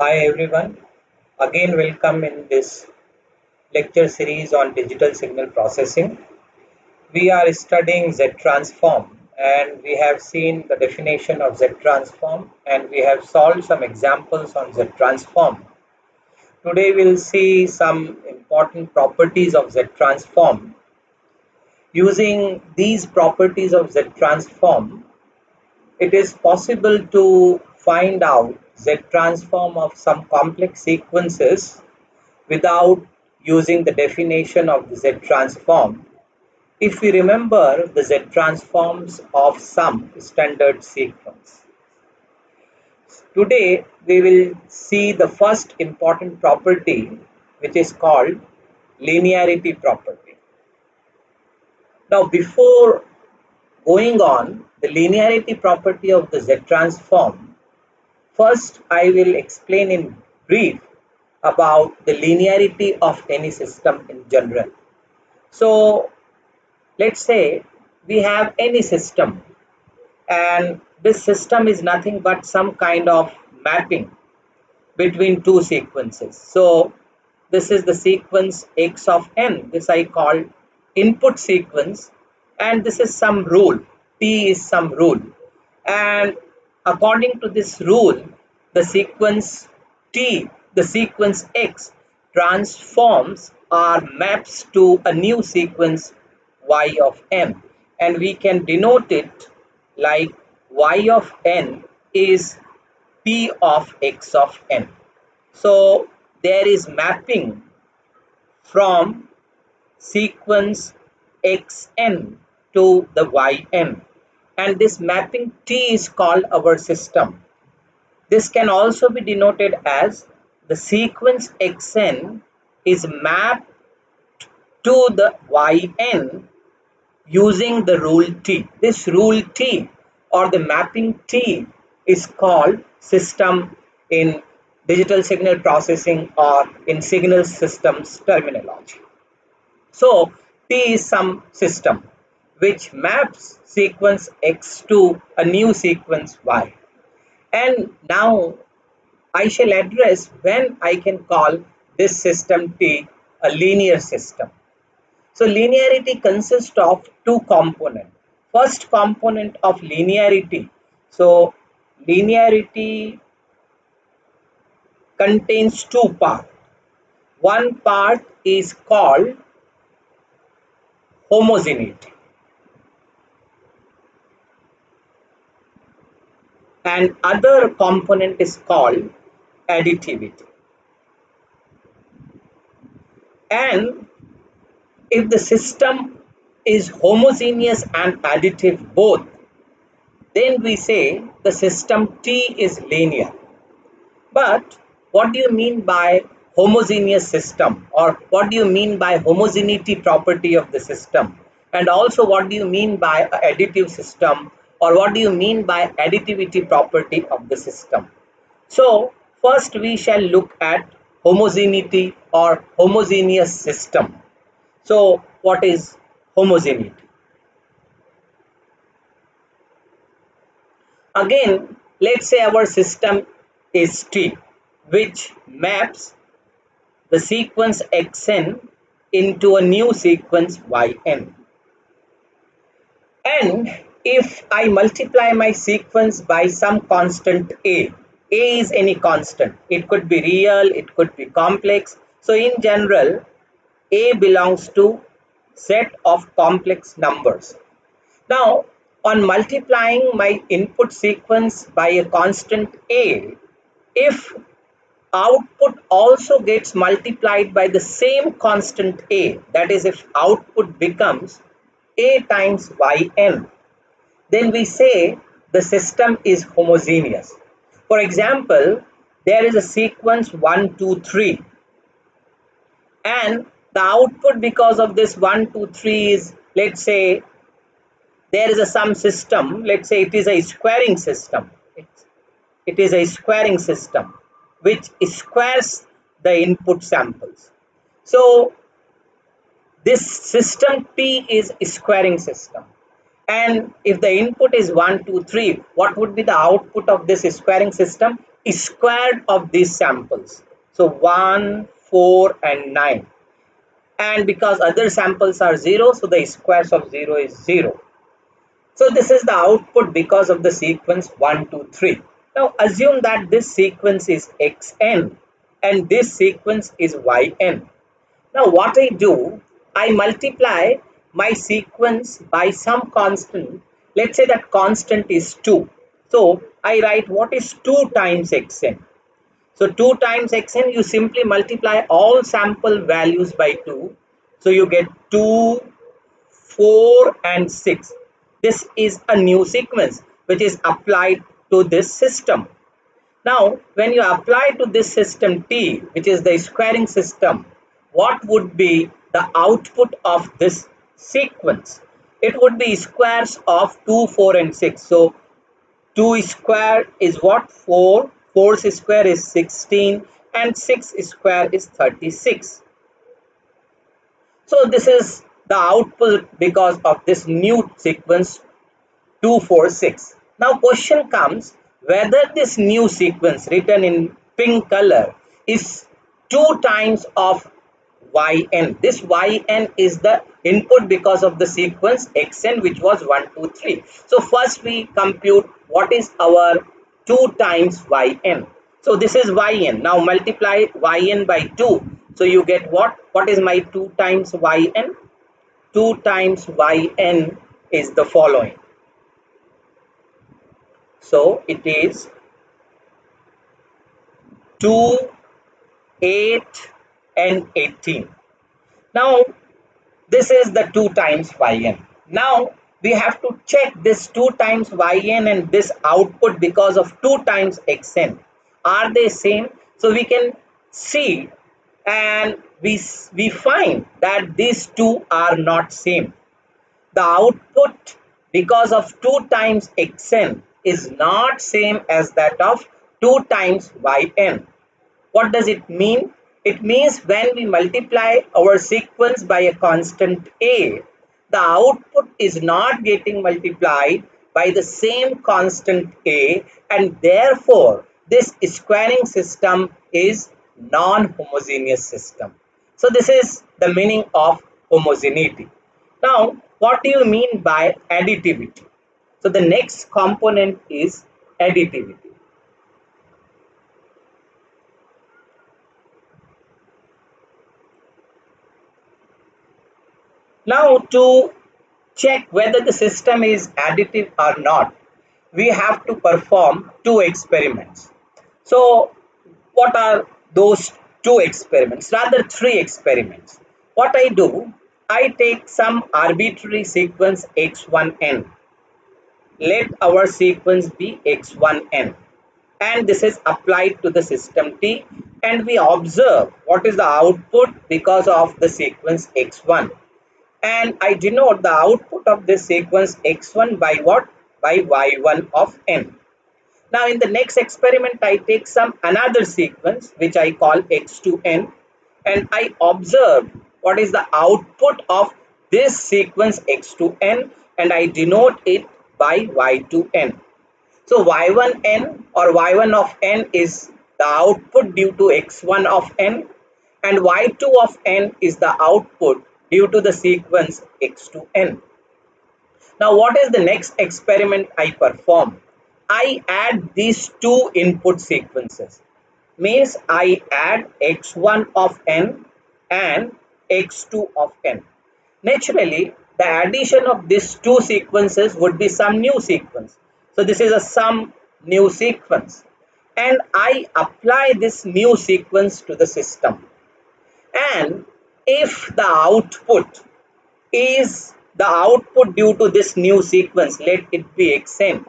Hi everyone, again welcome in this lecture series on digital signal processing. We are studying Z transform and we have seen the definition of Z transform and we have solved some examples on Z transform. Today we'll see some important properties of Z transform. Using these properties of Z transform, it is possible to find out Z transform of some complex sequences without using the definition of the Z transform. If we remember the Z transforms of some standard sequence. Today we will see the first important property, which is called linearity property. Now before going on the linearity property of the Z transform, first I will explain in brief about the linearity of any system in general. So let's say we have any system and this system is nothing but some kind of mapping between two sequences. So this is the sequence x of n. This I call input sequence, and this is some rule. T is some rule. And according to this rule, the sequence T, the sequence x, transforms or maps to a new sequence y of n. And we can denote it like y of n is p of x of n. So there is mapping from sequence xn to the yn, and this mapping T is called our system. This can also be denoted as the sequence xn is mapped to the yn using the rule T. This rule T or the mapping T is called system in digital signal processing or in signal systems terminology. So T is some system which maps sequence X to a new sequence Y. And now I shall address when I can call this system T a linear system. So linearity consists of two components. First component of linearity. So linearity contains two parts. One part is called homogeneity and other component is called additivity. And if the system is homogeneous and additive both, then we say the system T is linear. But what do you mean by homogeneous system, or what do you mean by homogeneity property of the system? And also what do you mean by additive system, or what do you mean by additivity property of the system? So first we shall look at homogeneity or homogeneous system. So what is homogeneity? Again, let's say our system is T, which maps the sequence xn into a new sequence yn. And if I multiply my sequence by some constant a is any constant. It could be real, it could be complex. So in general, a belongs to set of complex numbers. Now, on multiplying my input sequence by a constant a, if output also gets multiplied by the same constant a, that is if output becomes a times yn, then we say the system is homogeneous. For example, there is a sequence 1, 2, 3, and the output because of this 1, 2, 3 is, let's say, there is a some system, let's say it is a squaring system. It is a squaring system which squares the input samples. So this system T is a squaring system. And if the input is 1, 2, 3, what would be the output of this squaring system? squared of these samples. So 1, 4 and 9. And because other samples are 0, so the squares of 0 is 0. So this is the output because of the sequence 1, 2, 3. Now assume that this sequence is xn and this sequence is yn. Now what I do, I multiply my sequence by some constant. Let's say that constant is 2. So I write what is 2 times xn. So 2 times xn, you simply multiply all sample values by 2. So you get 2, 4 and 6. This is a new sequence which is applied to this system. Now, when you apply to this system T, which is the squaring system, what would be the output of this sequence? It would be squares of 2, 4 and 6. So 2 square is what? 4, 4 square is 16 and 6 square is 36. So this is the output because of this new sequence 246. Now question comes whether this new sequence written in pink color is 2 times of yn. This yn is the input because of the sequence xn, which was 1, 2, 3. So first we compute what is our 2 times yn. So this is yn. Now multiply yn by 2. So you get what? What is my 2 times yn? 2 times yn is the following. So it is 2, 8 and 18. Now this is the 2 times yn. Now we have to check this 2 times yn and this output because of 2 times xn. Are they same? So we can see and we find that these two are not same. The output because of 2 times xn is not same as that of 2 times yn. What does it mean? It means when we multiply our sequence by a constant a, the output is not getting multiplied by the same constant a, and therefore this squaring system is non-homogeneous system. So this is the meaning of homogeneity. Now, what do you mean by additivity? So the next component is additivity. Now to check whether the system is additive or not, we have to perform two experiments. So what are those two experiments? Rather three experiments. What I do, I take some arbitrary sequence x1n. Let our sequence be x1n. And this is applied to the system T, and we observe what is the output because of the sequence x1. And I denote the output of this sequence x1 by what? By y1 of n. Now in the next experiment, I take some another sequence which I call x2n, and I observe what is the output of this sequence x2n, and I denote it by y2n. So y1n or y1 of n is the output due to x1 of n, and y2 of n is the output due to the sequence x2n. Now what is the next experiment I perform? I add these two input sequences. Means I add x1 of n and x2 of n. Naturally, the addition of these two sequences would be some new sequence. So this is a some new sequence. And I apply this new sequence to the system. And if the output is the output due to this new sequence, let it be xn.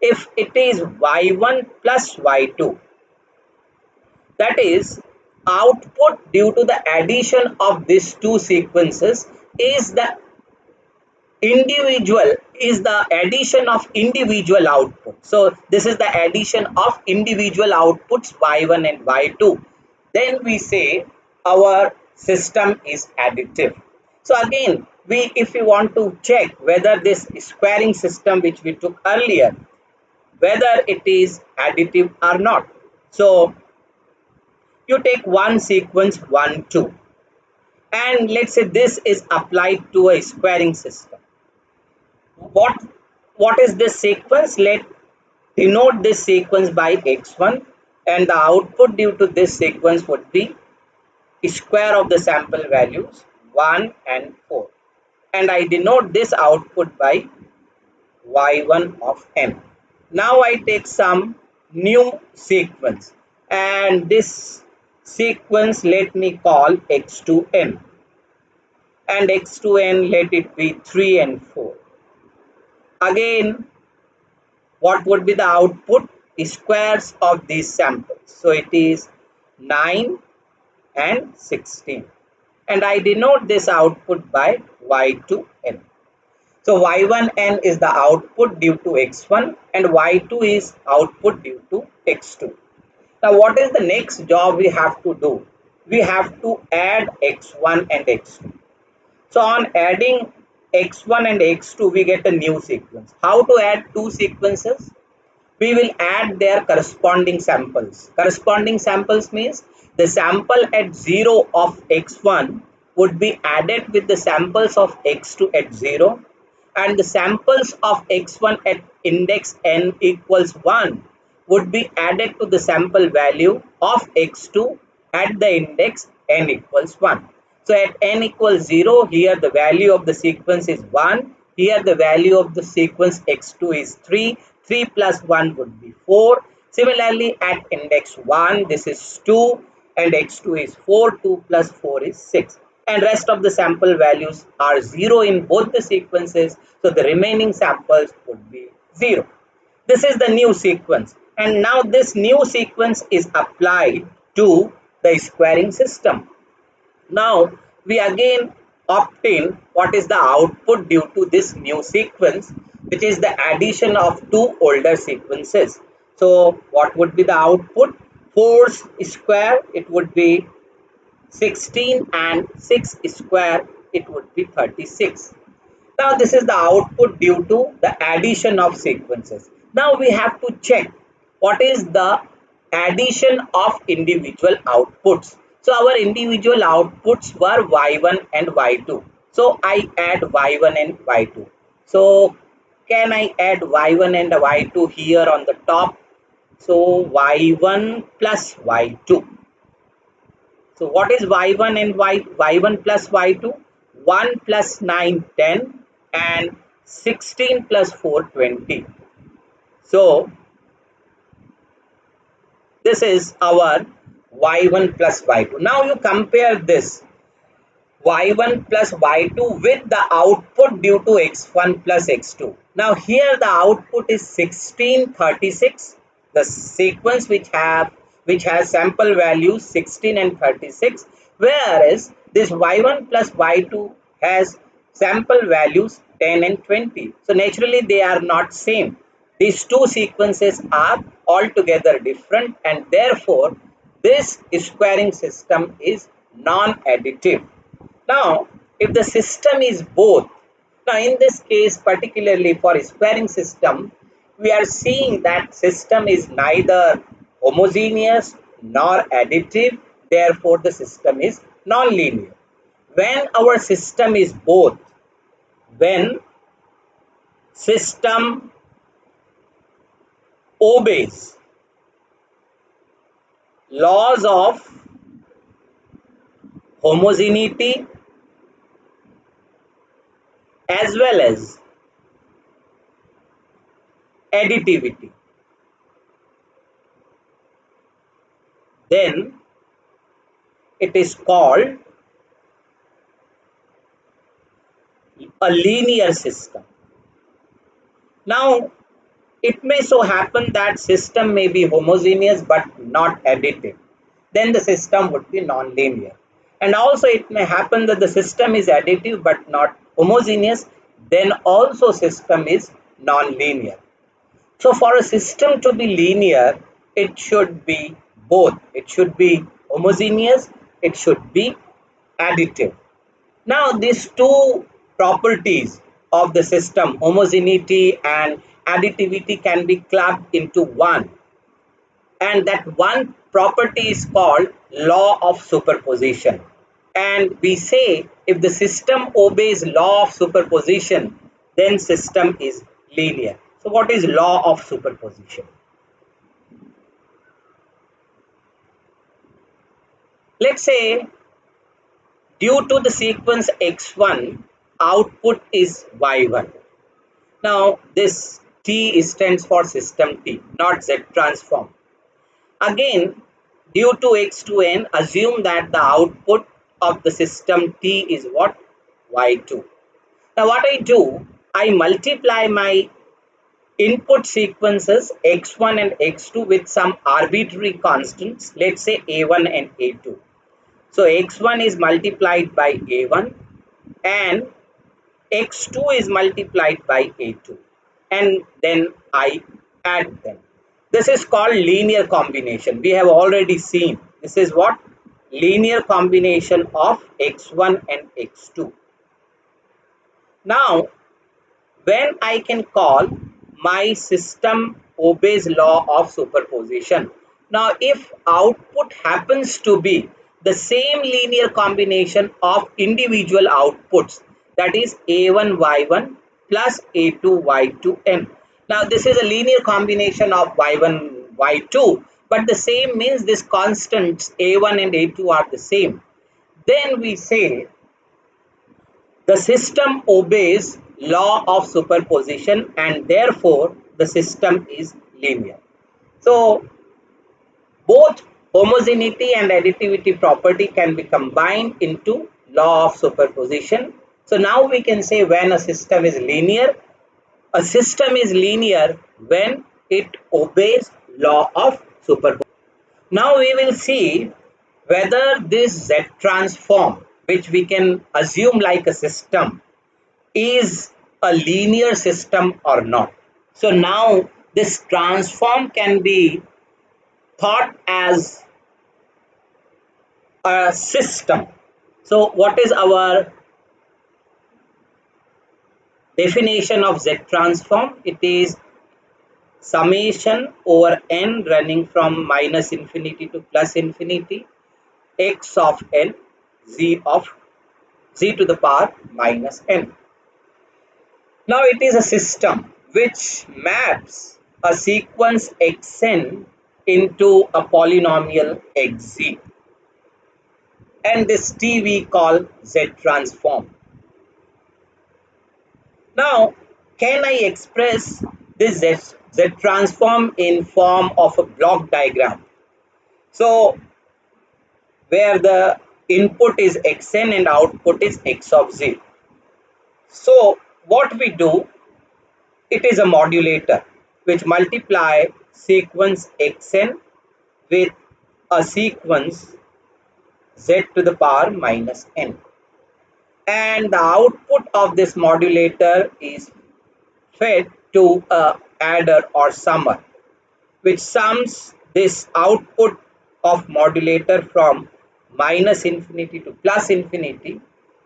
If it is y1 plus y2, that is output due to the addition of these two sequences is the individual is the addition of individual output. So this is the addition of individual outputs y1 and y2. Then we say our system is additive. So again, if we want to check whether this squaring system which we took earlier, whether it is additive or not. So you take one sequence 1, 2, and let's say this is applied to a squaring system. What what is this sequence? Let denote this sequence by x1, and the output due to this sequence would be square of the sample values 1 and 4, and I denote this output by y1 of n. Now I take some new sequence, and this sequence let me call x2n, and x2n let it be 3 and 4. Again, what would be the output? Squares of these samples. So it is 9 and 16. And I denote this output by y2n. So y1n is the output due to x1, and y2 is output due to x2. Now what is the next job we have to do? We have to add x1 and x2. So on adding x1 and x2, we get a new sequence. How to add two sequences? We will add their corresponding samples. Corresponding samples means the sample at 0 of x1 would be added with the samples of x2 at 0, and the samples of x1 at index n equals 1 would be added to the sample value of x2 at the index n equals 1. So at n equals 0, here the value of the sequence is 1. Here the value of the sequence x2 is 3. 3 plus 1 would be 4. Similarly, at index 1, this is 2, and x2 is 4. 2 plus 4 is 6. And rest of the sample values are 0 in both the sequences. So the remaining samples would be 0. This is the new sequence. And now this new sequence is applied to the squaring system. Now we again obtain what is the output due to this new sequence, which is the addition of two older sequences. So what would be the output? 4 square, it would be 16, and 6 square, it would be 36. Now this is the output due to the addition of sequences. Now we have to check what is the addition of individual outputs. So our individual outputs were y1 and y2. So I add y1 and y2. So can I add y1 and y2 here on the top? So y1 plus y2. So what is y1 and y1 plus y2? 1 plus 9, 10, and 16 plus 4, 20. So this is our y1 plus y2. Now you compare this y1 plus y2 with the output due to x1 plus x2. Now here the output is 16, 36, the sequence which has sample values 16 and 36, whereas this y1 plus y2 has sample values 10 and 20. So naturally they are not same. These two sequences are altogether different, and therefore this squaring system is non-additive. Now, if the system is both, now in this case, particularly for a squaring system, we are seeing that system is neither homogeneous nor additive, therefore the system is non-linear. When our system is both, when system obeys laws of homogeneity as well as additivity, then it is called a linear system. Now, it may so happen that system may be homogeneous but not additive. Then the system would be non-linear. And also it may happen that the system is additive but not homogeneous. Then also system is non-linear. So for a system to be linear, it should be both. It should be homogeneous. It should be additive. Now, these two properties of the system, homogeneity and additivity, can be clubbed into one. and that one property is called law of superposition. And we say if the system obeys law of superposition, then system is linear. So what is law of superposition? Let's say due to the sequence x1, output is y1. Now this T stands for system T, not Z transform. Again, due to x2n, assume that the output of the system T is what? Y2. Now what I do, I multiply my input sequences x1 and x2 with some arbitrary constants, let's say a1 and a2. So x1 is multiplied by a1 and x2 is multiplied by a2, and then I add them. This is called linear combination. We have already seen this is what? Linear combination of x1 and x2. Now when I can call my system obeys law of superposition. Now if output happens to be the same linear combination of individual outputs, that is a1 y1 plus a2 y2n. Now this is a linear combination of y1 y2, but the same means this constants a1 and a2 are the same. Then we say the system obeys law of superposition and therefore the system is linear. So both homogeneity and additivity property can be combined into law of superposition. So now we can say when a system is linear when it obeys law of superposition. Now we will see whether this Z transform, which we can assume like a system, is a linear system or not. So now this transform can be thought as a system. So what is our definition of Z transform? It is summation over n running from minus infinity to plus infinity, x of n, z to the power minus n. Now it is a system which maps a sequence xn into a polynomial xz, and this t we call Z transform. Now can I express this Z transform in form of a block diagram? So where the input is xn and output is x of z. So what we do, it is a modulator which multiply sequence xn with a sequence z to the power minus n, and the output of this modulator is fed to a adder or summer which sums this output of modulator from minus infinity to plus infinity,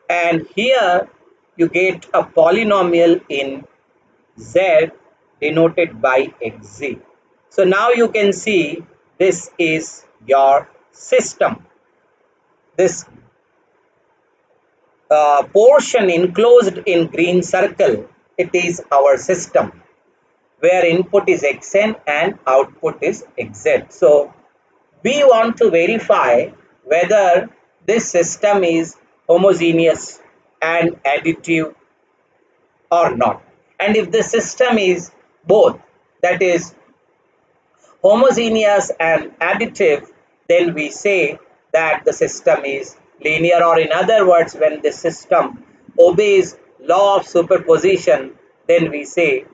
and here you get a polynomial in z denoted by xz. So now you can see this is your system. This portion enclosed in green circle, it is our system where input is xn and output is xz. So we want to verify whether this system is homogeneous and additive or not. And if the system is both, that is homogeneous and additive, then we say that the system is linear, or in other words, when the system obeys law of superposition, then we say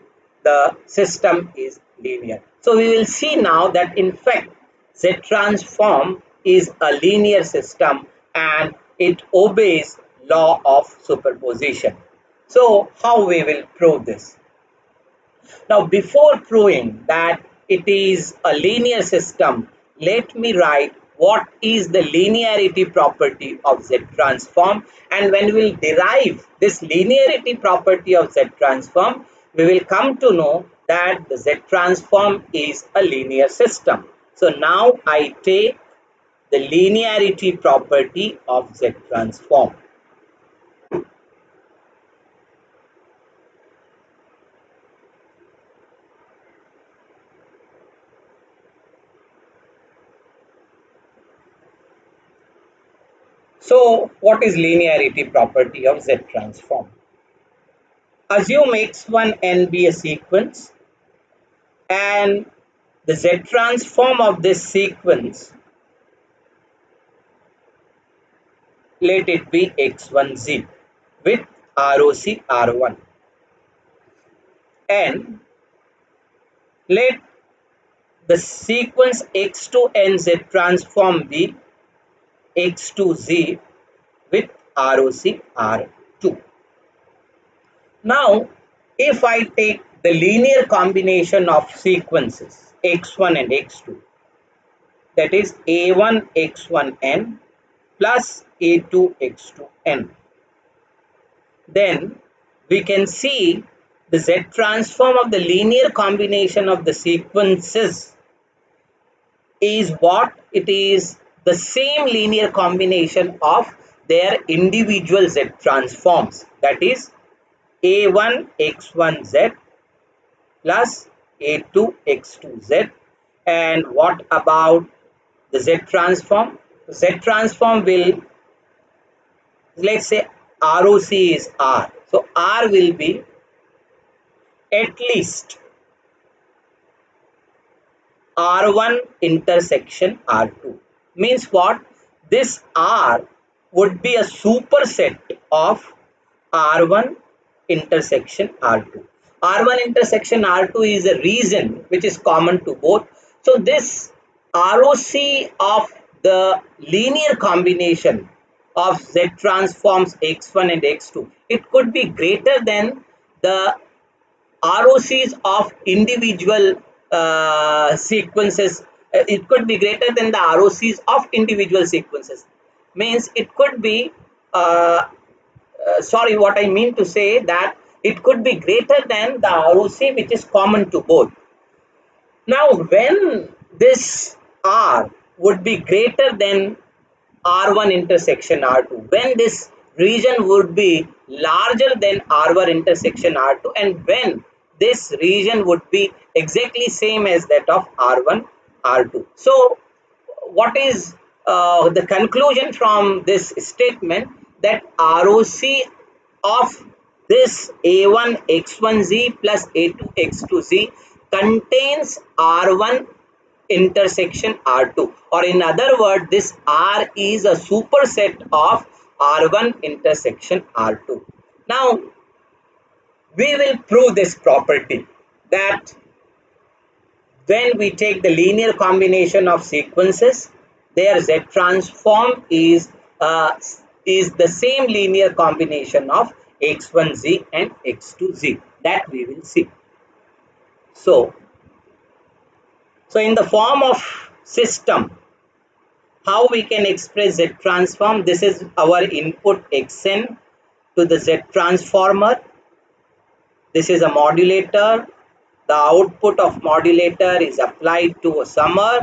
the system is linear. So we will see now that in fact Z transform is a linear system and it obeys law of superposition. So how we will prove this? Now, before proving that it is a linear system, let me write what is the linearity property of Z transform. And when we will derive this linearity property of Z transform, we will come to know that the Z transform is a linear system. So now I take the linearity property of Z transform. So what is linearity property of Z transform? Assume x1n be a sequence and the Z transform of this sequence, let it be x1z with ROC R1, and let the sequence x2n Z transform be x2z with ROC R2. Now, if I take the linear combination of sequences x1 and x2, that is a1 x1n plus a2 x2n, then we can see the Z transform of the linear combination of the sequences is what? It is the same linear combination of their individual Z transforms, that is a1 x1z plus a2 x2z. And what about the Z transform? Z transform will, let's say ROC is R, so R will be at least R1 intersection R2. Means what? This R would be a superset of R1 intersection R2. R1 intersection R2 is a region which is common to both. So this ROC of the linear combination of Z transforms x1 and x2, it could be greater than the ROCs of individual sequences. It could be greater than the ROCs of individual sequences. Means it could be, sorry, what I mean to say that it could be greater than the ROC which is common to both. Now, when this R would be greater than R1 intersection R2, when this region would be larger than R1 intersection R2, and when this region would be exactly same as that of R1 R2. So what is the conclusion from this statement? That ROC of this A1 X1Z plus A2 X2Z contains R1 intersection R2, or in other words, this R is a superset of R1 intersection R2. Now we will prove this property, that when we take the linear combination of sequences, their Z transform is the same linear combination of x1z and x2z, that we will see. So in the form of system, how we can express Z transform? This is our input xn to the Z transformer. This is a modulator. The output of modulator is applied to a summer,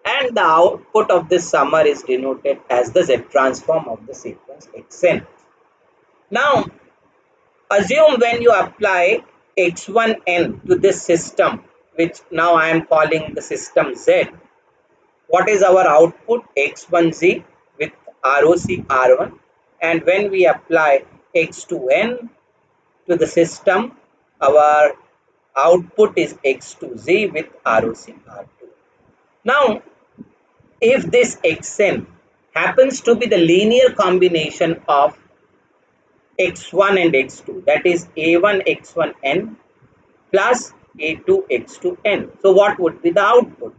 and the output of this summer is denoted as the Z transform of the sequence xn. Now, assume when you apply x1n to this system, which now I am calling the system Z, what is our output? X1z with ROC R1, and when we apply x2n to the system, our output is x2z with ROC R2. Now, if this xn happens to be the linear combination of x1 and x2, that is a1 x1n plus a2 x2n. So what would be the output?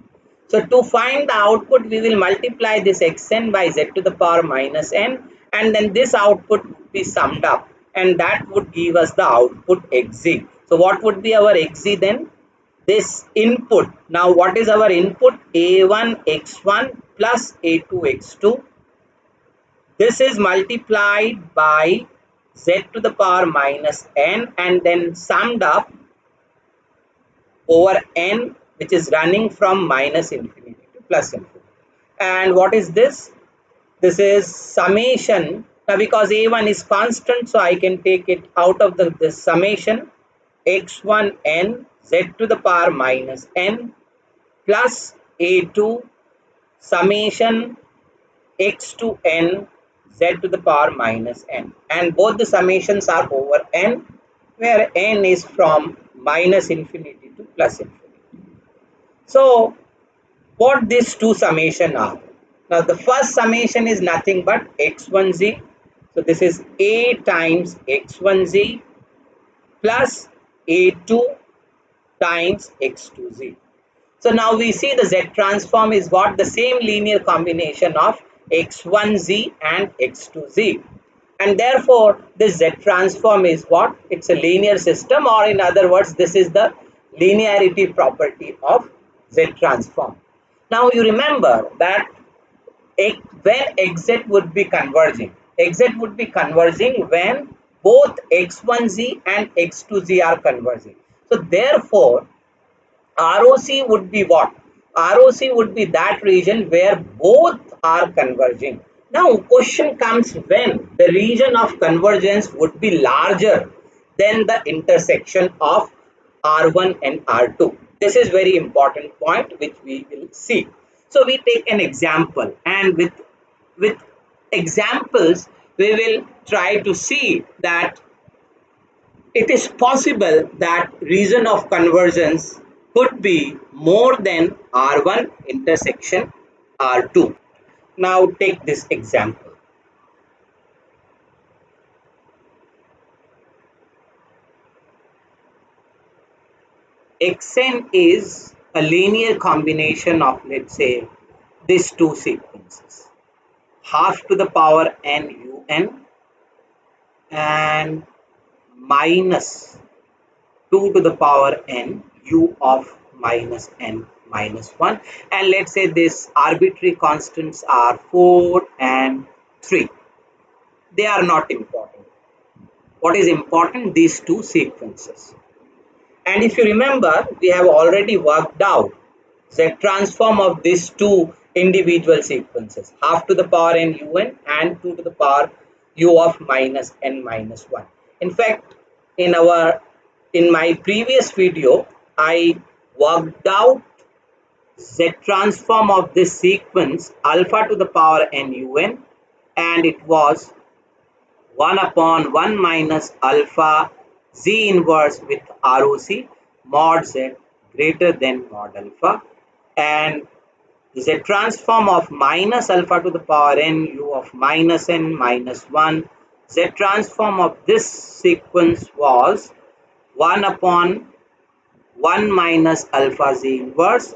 So to find the output, we will multiply this xn by z to the power minus n, and then this output would be summed up, and that would give us the output xz. So what would be our xz then? This input. Now what is our input? a1 x1 plus a2 x2. This is multiplied by z to the power minus n, and then summed up over n, which is running from minus infinity to plus infinity. And what is this? This is summation. Now because a1 is constant, so I can take it out of the summation x1 n z to the power minus n plus a2 summation x to n z to the power minus n, and both the summations are over n, where n is from minus infinity to plus infinity. So what these two summation are? Now the first summation is nothing but x1z, so this is a times x1z plus a2 times x2z. So now we see the Z transform is what? The same linear combination of x1z and x2z. And therefore, this Z transform is what? It's a linear system, or in other words, this is the linearity property of Z transform. Now you remember that when xz would be converging, xz would be converging when both x1z and x2z are converging. So therefore, ROC would be what? ROC would be that region where both are converging. Now, question comes when the region of convergence would be larger than the intersection of R1 and R2. This is very important point which we will see. So we take an example, and with examples we will try to see that it is possible that region of convergence could be more than R1 intersection R2. Now take this example. Xn is a linear combination of, let's say, these two sequences. Half to the power n un and minus 2 to the power n u of minus n minus 1, and let's say this arbitrary constants are 4 and 3. They are not important. What is important? These two sequences. And if you remember, we have already worked out Z transform of these two individual sequences, half to the power n un and 2 to the power u of minus n minus 1. In fact, in my previous video, I worked out Z transform of this sequence alpha to the power n un, and it was 1 upon 1 minus alpha z inverse with ROC mod z greater than mod alpha, and Z transform of minus alpha to the power n u of minus n minus 1. Z transform of this sequence was 1 upon 1 minus alpha z inverse,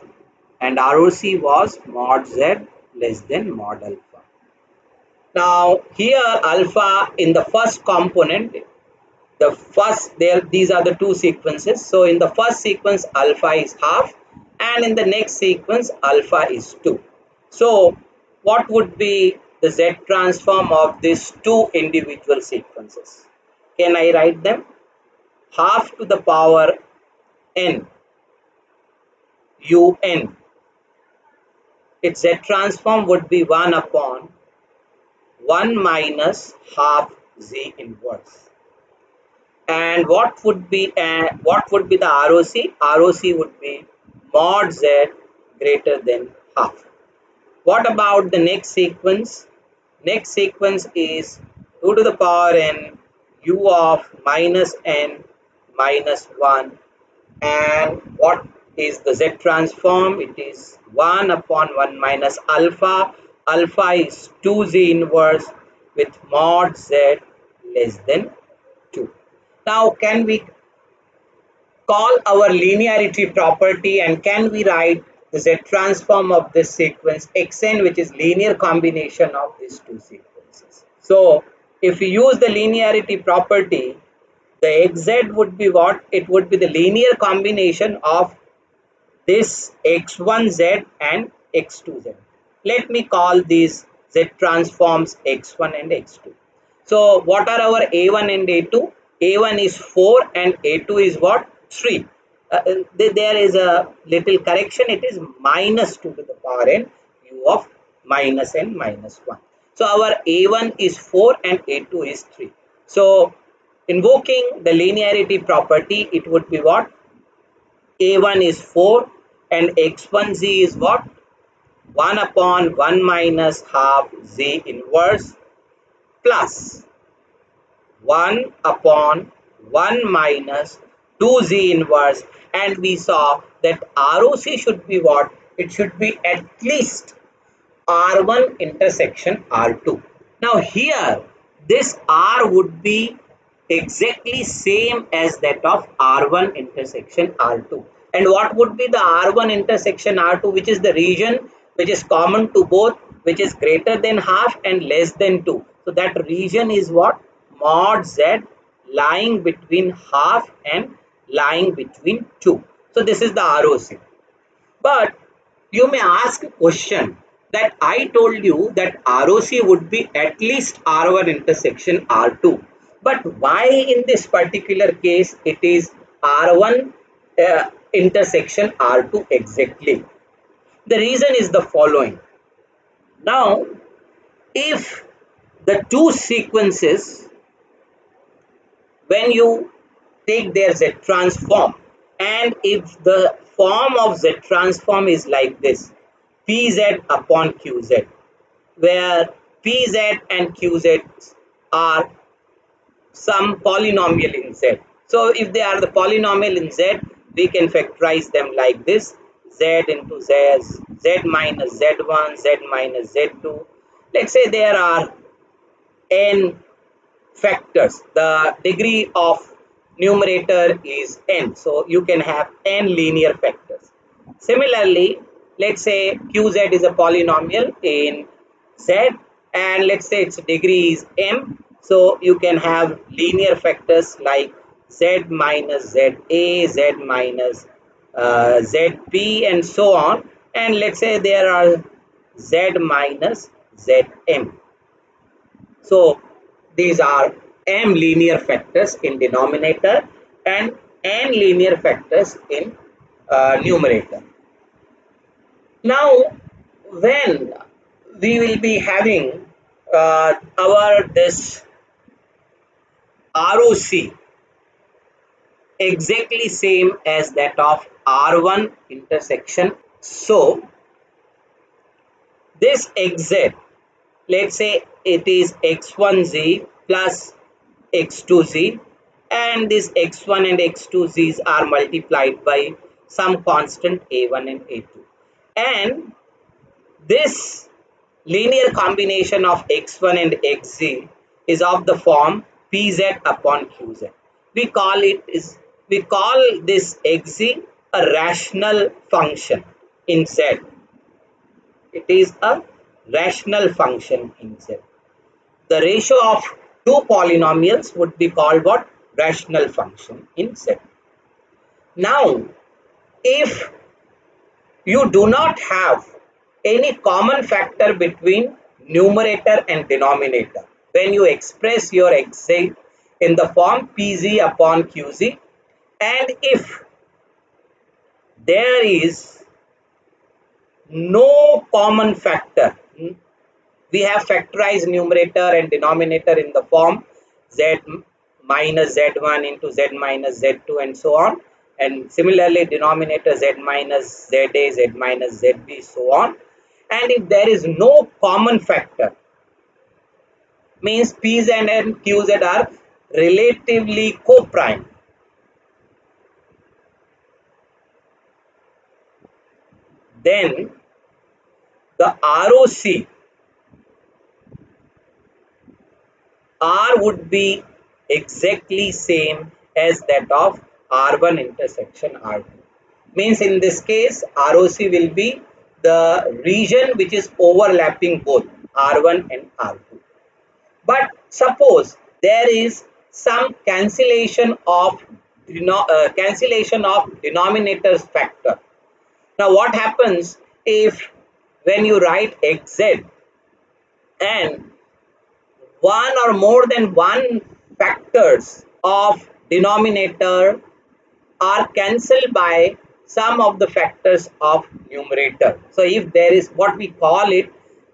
and ROC was mod z less than mod alpha. Now here alpha in the first component, the first there these are the two sequences. So in the first sequence alpha is half, and in the next sequence alpha is 2. So what would be the Z transform of these two individual sequences? Can I write them? Half to the power n un, its Z transform would be 1 upon 1 minus half z inverse. And what would be the ROC? ROC would be mod z greater than half. What about the next sequence? Next sequence is 2 to the power n u of minus n minus 1, and what is the Z transform? It is 1 upon 1 minus alpha. Alpha is 2z inverse with mod z less than 2. Now can we call our linearity property, and can we write the Z transform of this sequence xn, which is linear combination of these two sequences? So if we use the linearity property, the xz would be what? It would be the linear combination of this x1z and x2z. Let me call these Z transforms x1 and x2. So what are our a1 and a2? a1 is 4 and a2 is what? 3. there is a little correction. It is minus 2 to the power n u of minus n minus 1. So our a1 is 4 and a2 is 3. So invoking the linearity property, it would be what? A1 is 4 and x1z is what? 1 upon 1 minus half z inverse plus 1 upon 1 minus 2z inverse, and we saw that ROC should be what? It should be at least R1 intersection R2. Now here this R would be exactly same as that of R1 intersection R2. And what would be the R1 intersection R2, which is the region which is common to both, which is greater than half and less than 2. So that region is what? Mod Z lying between half and lying between 2. So this is the ROC. But you may ask a question that I told you that ROC would be at least R1 intersection R2. But why in this particular case it is R1 intersection R2 exactly? The reason is the following. Now, if the two sequences, when you take their Z transform, and if the form of Z transform is like this, Pz upon Qz, where Pz and Qz are some polynomial in Z. So if they are the polynomial in Z, we can factorize them like this: Z into Z, Z minus Z1, Z minus Z2. Let's say there are n factors. The degree of numerator is n. So you can have n linear factors. Similarly, let's say Qz is a polynomial in Z, and let's say its degree is m. So you can have linear factors like Z minus ZA, Z minus ZP, and so on. And let's say there are Z minus Zm. So these are m linear factors in denominator and n linear factors in numerator. Now, when we will be having our this ROC exactly same as that of R1 intersection. So this xz, let's say it is x1z plus x2z, and this x1 and x2z's are multiplied by some constant a1 and a2, and this linear combination of x1 and xz is of the form pz upon qz. We call this xz a rational function in Z. It is a rational function in Z. The ratio of two polynomials would be called what? Rational function in Z. Now, if you do not have any common factor between numerator and denominator, when you express your xz in the form pz upon qz, and if there is no common factor, we have factorized numerator and denominator in the form z minus z1 into z minus z2 and so on, and similarly denominator z minus za, z minus zb, so on. And if there is no common factor, means pz and qz are relatively co-prime, then the ROC R would be exactly same as that of R1 intersection R2. Means in this case, ROC will be the region which is overlapping both R1 and R2. But suppose there is some cancellation of denominators factor. Now what happens if when you write xz and one or more than one factors of denominator are cancelled by sum of the factors of numerator. So if there is what we call it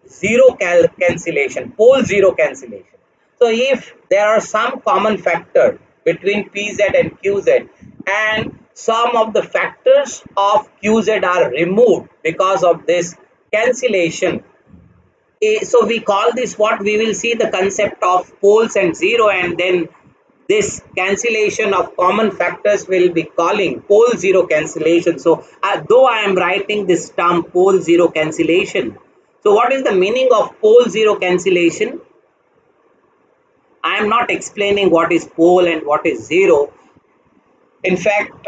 zero cancellation, pole zero cancellation. So if there are some common factor between Pz and Qz and some of the factors of Qz are removed because of this cancellation, so we call this what we will see the concept of poles and zero, and then this cancellation of common factors will be calling pole zero cancellation. So though I am writing this term pole zero cancellation, so what is the meaning of pole zero cancellation? I am not explaining what is pole and what is zero. In fact,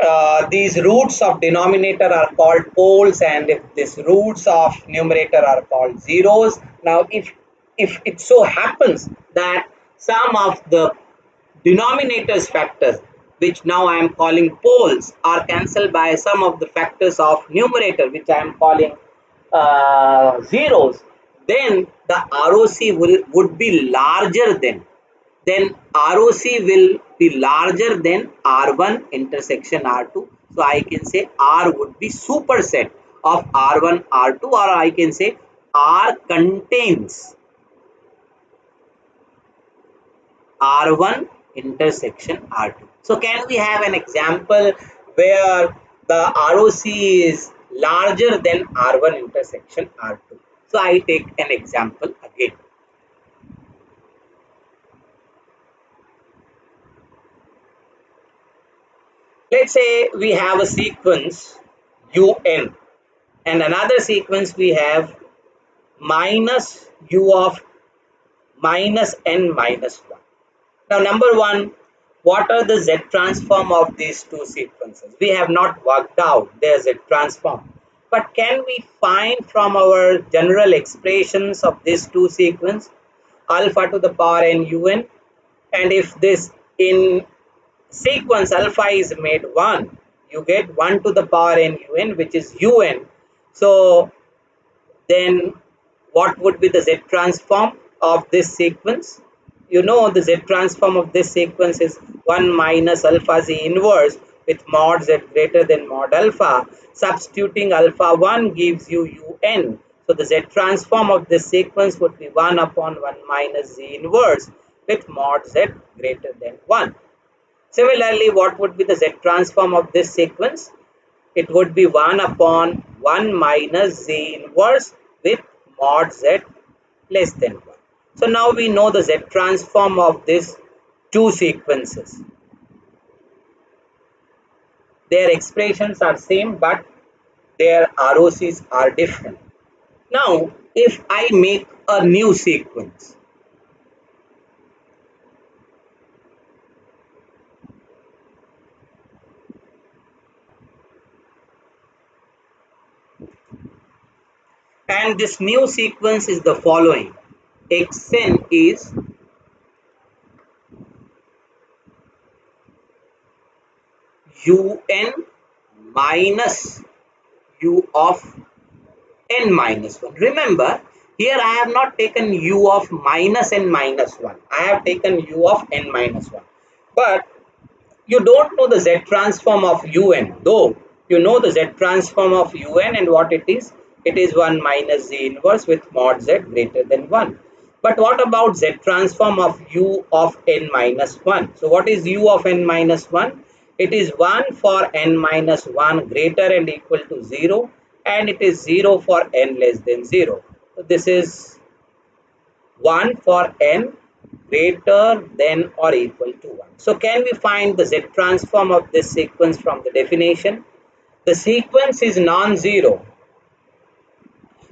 these roots of denominator are called poles, and if these roots of numerator are called zeros. Now, if it so happens that some of the denominators factors, which now I am calling poles, are cancelled by some of the factors of numerator, which I am calling zeros, then the ROC would be larger than, then ROC will be larger than R1 intersection R2. So I can say R would be superset of R1, R2, or I can say R contains R1 intersection R2. So can we have an example where the ROC is larger than R1 intersection R2? So I take an example again. Let's say we have a sequence UN, and another sequence we have minus u of minus n minus 1. Now, number one, what are the Z transform of these two sequences? We have not worked out their Z transform. But can we find from our general expressions of these two sequences alpha to the power n un? And if this in sequence alpha is made 1, you get 1 to the power n un, which is un. So then what would be the Z transform of this sequence? You know the Z transform of this sequence is 1 minus alpha z inverse with mod z greater than mod alpha. Substituting alpha 1 gives you un. So the Z transform of this sequence would be 1 upon 1 minus z inverse with mod z greater than 1. Similarly, what would be the Z transform of this sequence? It would be 1 upon 1 minus z inverse with mod z less than 1. So now we know the Z transform of these two sequences. Their expressions are same, but their ROCs are different. Now, if I make a new sequence, and this new sequence is the following: xn is un minus u of n minus 1. Remember, here I have not taken u of minus n minus 1. I have taken u of n minus 1. But you don't know the Z transform of un, though you know the Z transform of un, and what it is? It is 1 minus z inverse with mod z greater than 1. But what about Z transform of u of n minus 1? So what is u of n minus 1? It is 1 for n minus 1 greater and equal to 0, and it is 0 for n less than 0. So this is 1 for n greater than or equal to 1. So can we find the Z transform of this sequence from the definition? The sequence is non-zero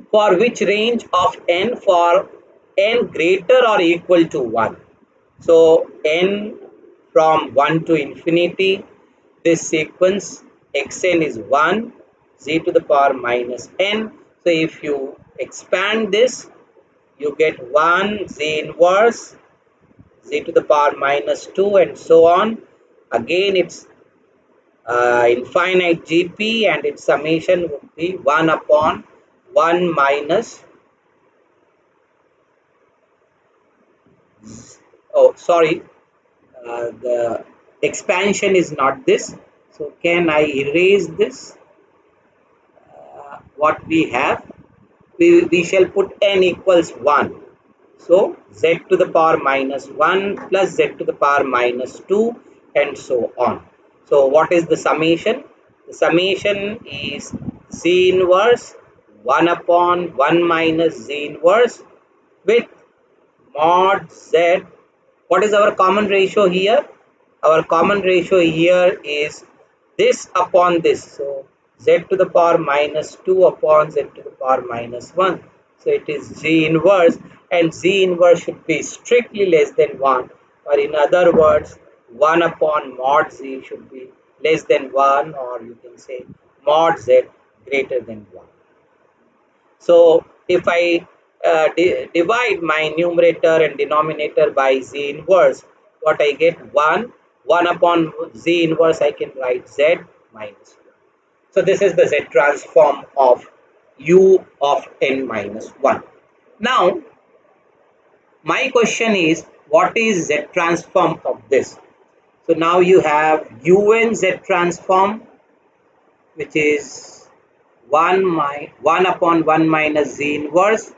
for which range of n for n greater or equal to 1. So n from 1 to infinity, this sequence xn is 1, z to the power minus n. So if you expand this, you get 1 z inverse z to the power minus 2 and so on. Again, it's infinite gp, and its summation would be 1 upon 1 minus, oh sorry, the expansion is not this. So can I erase this? What we have, we shall put n equals 1. So z to the power minus 1 plus z to the power minus 2 and so on. So what is the summation? The summation is z inverse 1 upon 1 minus z inverse with mod z. What is our common ratio here? Our common ratio here is this upon this. So z to the power minus 2 upon z to the power minus 1. So it is z inverse, and z inverse should be strictly less than 1, or in other words 1 upon mod z should be less than 1, or you can say mod z greater than 1. So if I divide my numerator and denominator by z inverse, what I get 1, 1 upon z inverse I can write z minus 1. So this is the z transform of u of n minus 1. Now my question is, what is z transform of this? So now you have un z transform, which is 1 upon 1 minus z inverse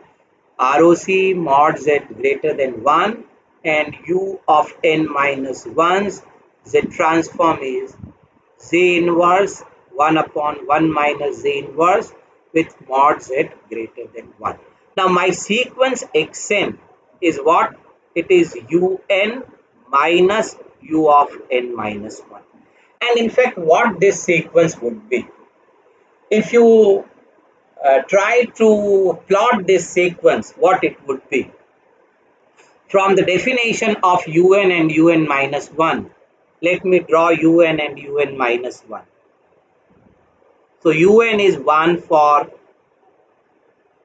ROC mod z greater than 1, and u of n minus 1's z transform is z inverse 1 upon 1 minus z inverse with mod z greater than 1. Now my sequence xn is what? It is un minus u of n minus 1. And in fact, what this sequence would be, if you try to plot this sequence, what it would be from the definition of un and un minus 1. Let me draw un and un minus 1. So un is 1 for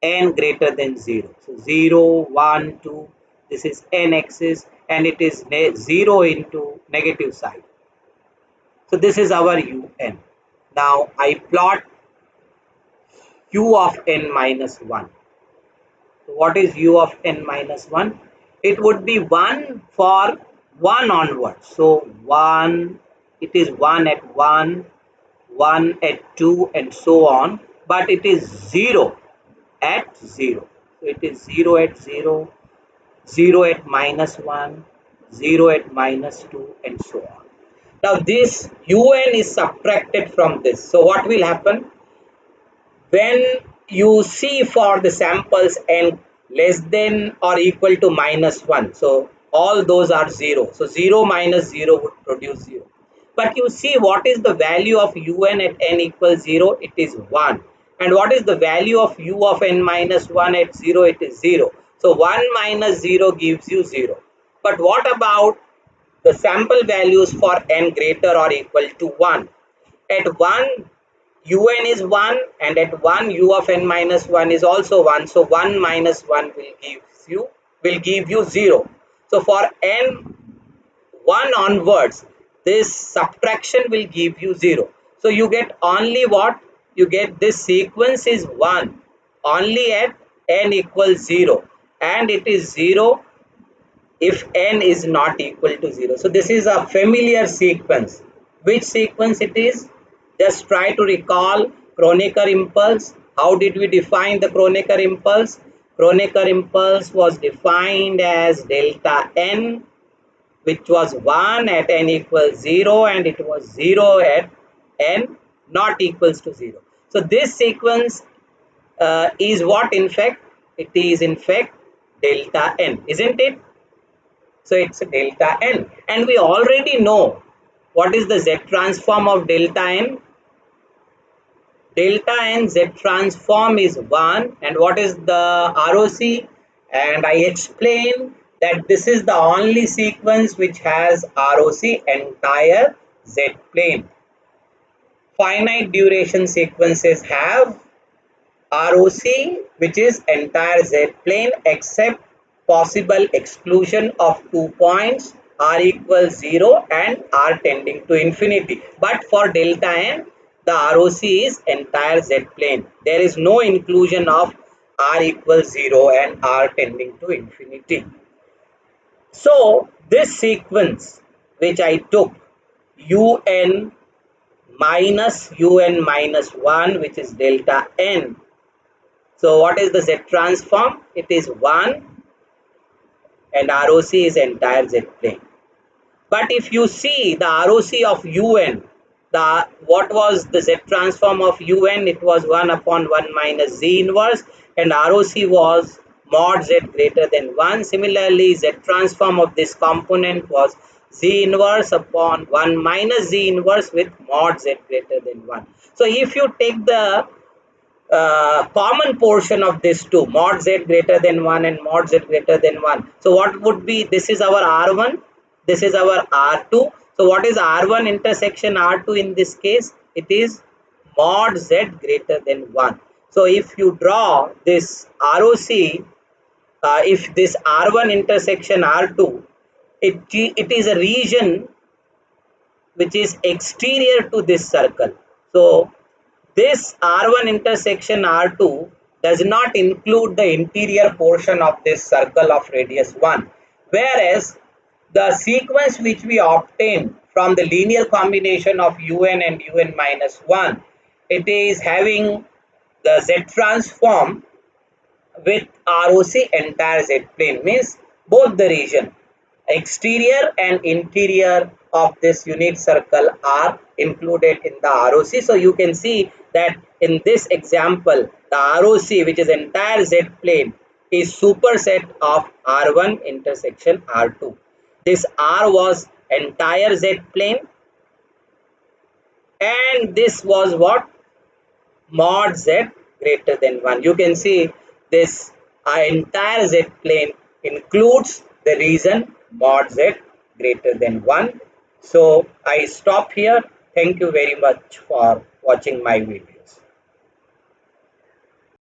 n greater than 0. So 0, 1, 2, this is n axis, and it is 0 into negative side. So this is our un. Now I plot u of n minus 1. So what is u of n minus 1? It would be 1 for 1 onwards. So 1, it is 1 at 1, 1 at 2 and so on. But it is 0 at 0. So it is 0 at 0, 0 at minus 1, 0 at minus 2 and so on. Now this un is subtracted from this. So what will happen? When you see for the samples n less than or equal to minus 1, so all those are 0, so 0 minus 0 would produce 0. But you see what is the value of un at n equals 0? It is 1. And what is the value of u of n minus 1 at 0? It is 0. So 1 minus 0 gives you 0. But what about the sample values for n greater or equal to 1? At 1 un is 1, and at 1 u of n minus 1 is also 1. So 1 minus 1 will give you 0. So for n 1 onwards, this subtraction will give you 0. So you get only what? You get this sequence is 1 only at n equals 0, and it is 0 if n is not equal to 0. So this is a familiar sequence. Which sequence it is? Just try to recall Kronecker impulse. How did we define the Kronecker impulse? Kronecker impulse was defined as delta n, which was 1 at n equals 0, and it was 0 at n not equals to 0. So this sequence is what? In fact, it is in fact delta n, isn't it? So it's a delta n, and we already know what is the z transform of delta n. Delta n z transform is 1, and what is the ROC? And I explained that this is the only sequence which has ROC entire z plane. Finite duration sequences have ROC, which is entire z plane, except possible exclusion of 2 points r equals 0 and r tending to infinity. But for delta n, the ROC is entire z plane. There is no inclusion of r equals 0 and r tending to infinity. So this sequence which I took un minus un minus 1, which is delta n. So what is the Z transform? It is 1 and ROC is entire Z plane. But if you see the ROC of UN, the what was the Z transform of UN? It was 1 upon 1 minus Z inverse, and ROC was mod Z greater than 1. Similarly, Z transform of this component was Z inverse upon 1 minus Z inverse with mod Z greater than 1. So if you take the common portion of this two, mod z greater than 1 and mod z greater than 1. So what would be, this is our R1, this is our R2. So what is R1 intersection R2 in this case? It is mod z greater than 1. So if you draw this ROC, if this R1 intersection R2, it is a region which is exterior to this circle. So this R1 intersection R2 does not include the interior portion of this circle of radius 1, whereas the sequence which we obtain from the linear combination of un and un minus 1, it is having the Z transform with ROC entire Z plane, means both the region exterior and interior of this unit circle are included in the ROC. So you can see that in this example, the ROC, which is entire Z plane, is superset of R1 intersection R2. This R was entire Z plane, and this was what? Mod z greater than 1. You can see this entire z plane includes the region mod z greater than 1. So I stop here. Thank you very much for watching my video.